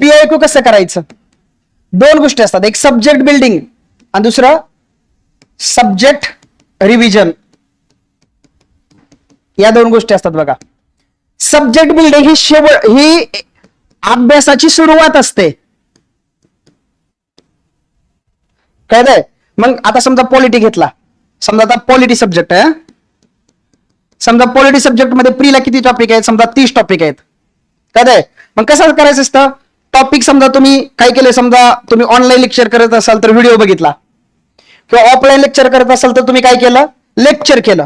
पीआयक्यू कसं करायचं? दोन गोष्टी असतात, एक सब्जेक्ट बिल्डिंग आणि दुसरं सब्जेक्ट रिव्हिजन. या दोन गोष्टी असतात बघा. सब्जेक्ट बिल्डिंग ही अभ्यासाची सुरुवात असते, कळतंय? मग आता समजा पॉलिटी घेतला, समजा आता पॉलिटी सब्जेक्ट आहे, समजा पॉलिटी सब्जेक्ट मध्ये प्रीला किती टॉपिक आहेत? समजा 30 टॉपिक आहेत, कळतंय? मग कसं करायचं असतं? टॉपिक समजा तुम्ही काय केलं, समजा तुम्ही ऑनलाईन लेक्चर करत असाल तर व्हिडिओ बघितला, किंवा ऑफलाईन लेक्चर करत असाल तर तुम्ही काय केलं? लेक्चर केलं,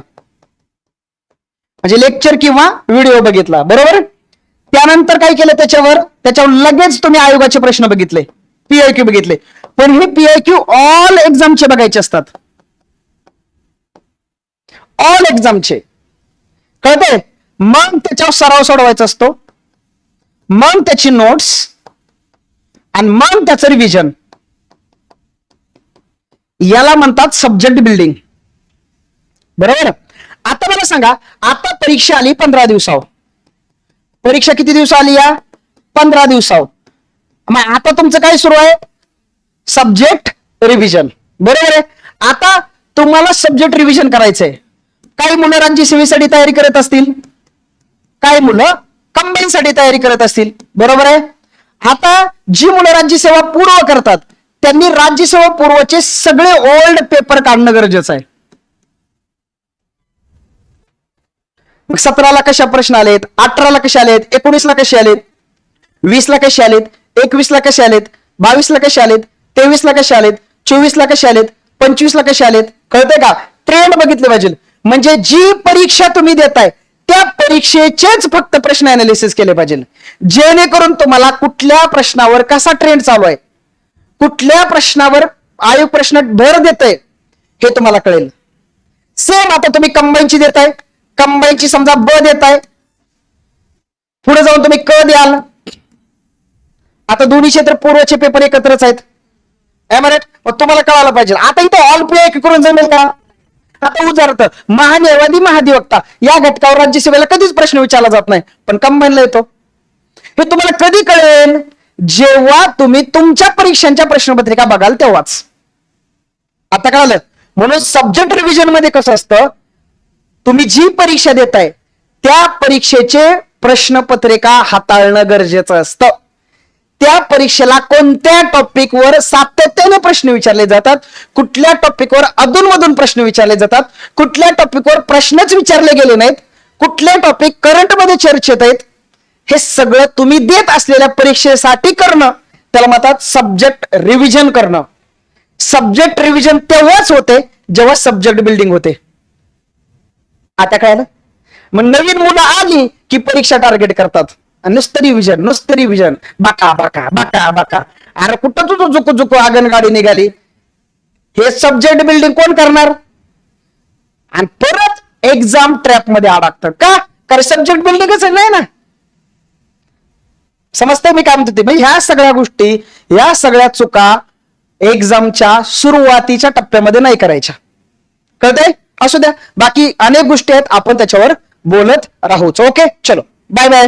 म्हणजे लेक्चर किंवा व्हिडिओ बघितला, बरोबर? त्यानंतर काय केलं? त्याच्यावर लगेच तुम्ही आयोगाचे प्रश्न बघितले, पीआयक्यू बघितले. पण हे पीआयक्यू ऑल एक्झामचे बघायचे असतात, ऑल एक्झामचे, कळतंय? मग त्याच्यावर सराव सोडवायचा असतो, मग त्याची नोट्स आणि मग त्याचं रिव्हिजन. याला म्हणतात सब्जेक्ट बिल्डिंग, बरोबर? आता मला सांगा, आता परीक्षा आली 15 दिवसावर. परीक्षा किती दिवस आली? या 15 दिवसावर. मग आता तुमचं काय सुरू आहे? सब्जेक्ट रिव्हिजन, बरोबर आहे? आता तुम्हाला सब्जेक्ट रिव्हिजन करायचंय. काही मुलं राज्य सेवेसाठी तयारी करत असतील, काही मुलं कंबाईन साठी तयारी करत असतील, बरोबर आहे? आता जी मुलं राज्यसेवा पूर्व करतात त्यांनी राज्यसेवा पूर्वचे सगळे ओल्ड पेपर काढणं गरजेचं आहे. मग 17ला कशा प्रश्न आलेत, 18ला कसे आलेत, 19ला कसे आलेत, 20ला कसे आलेत, 21ला कसे आलेत, 22ला कसे आलेत, 23ला कसे आलेत, 24ला कसे आलेत, 25ला कसे आलेत, कळतंय का? ट्रेंड बघितले पाहिजे. म्हणजे जी परीक्षा तुम्ही देताय त्या परीक्षेचेच फक्त प्रश्न अनालिसिस केले पाहिजे, जेणेकरून तुम्हाला कुठल्या प्रश्नावर कसा ट्रेंड चालू आहे, कुठल्या प्रश्नावर आयोग प्रश्न भर देतोय हे तुम्हाला कळेल. सेम आता तुम्ही कंबाईनची देताय, कंबाईनची समजा ब देताय, पुढे जाऊन तुम्ही क द्याल. आता दोन्ही क्षेत्र पूर्वचे पेपर एकत्रच आहेत, मग तुम्हाला कळायला पाहिजे. आता इथं ऑल पीआयक्यू करून जमेल का? आता उदाहरणार्थ महान्यायवादी महाधिवक्ता या घटकावर राज्यसेवेला कधीच प्रश्न विचारला जात नाही, पण कंबाईनला येतो. हे तुम्हाला कधी कळेल? जेव्हा तुम्ही तुमच्या परीक्षांच्या प्रश्नपत्रिका बघाल तेव्हाच. आता कळालं? म्हणून सब्जेक्ट रिव्हिजन मध्ये कसं असतं, तुम्ही जी परीक्षा देताय त्या परीक्षेचे प्रश्नपत्रिका हाताळणं गरजेचं असतं. त्या परीक्षेला कोणत्या टॉपिकवर सातत्याने प्रश्न विचारले जातात, कुठल्या टॉपिकवर अधूनमधून प्रश्न विचारले जातात, कुठल्या टॉपिकवर प्रश्नच विचारले गेले नाहीत, कुठले टॉपिक करंट मध्ये चर्चेत आहेत, हे सगळं तुम्ही देत असलेल्या परीक्षेसाठी करणं त्याला म्हणतात सब्जेक्ट रिव्हिजन करणं. सब्जेक्ट रिव्हिजन तेव्हाच होते जेव्हा सब्जेक्ट बिल्डिंग होते. आता कळलं? मग नवीन मुलं आली की परीक्षा टार्गेट करतात, नुसतं रिव्हिजन, बाका बाका बाका बाका. अरे कुठं तुझं जुकू जुकू आगन गाडी निघाली? हे सब्जेक्ट बिल्डिंग कोण करणार? आणि परत एक्झाम ट्रॅप मध्ये अडकतं का? कारण सब्जेक्ट बिल्डिंगच नाही ना. समजतंय मी काय म्हणतो? म्हणजे ह्या सगळ्या गोष्टी, ह्या सगळ्या चुका एक्झामच्या सुरुवातीच्या टप्प्यामध्ये नाही करायच्या, कळतंय? असू द्या, बाकी अनेक गोष्टी आहेत, आपण त्याच्यावर बोलत राहूच. ओके, चलो बाय बाय.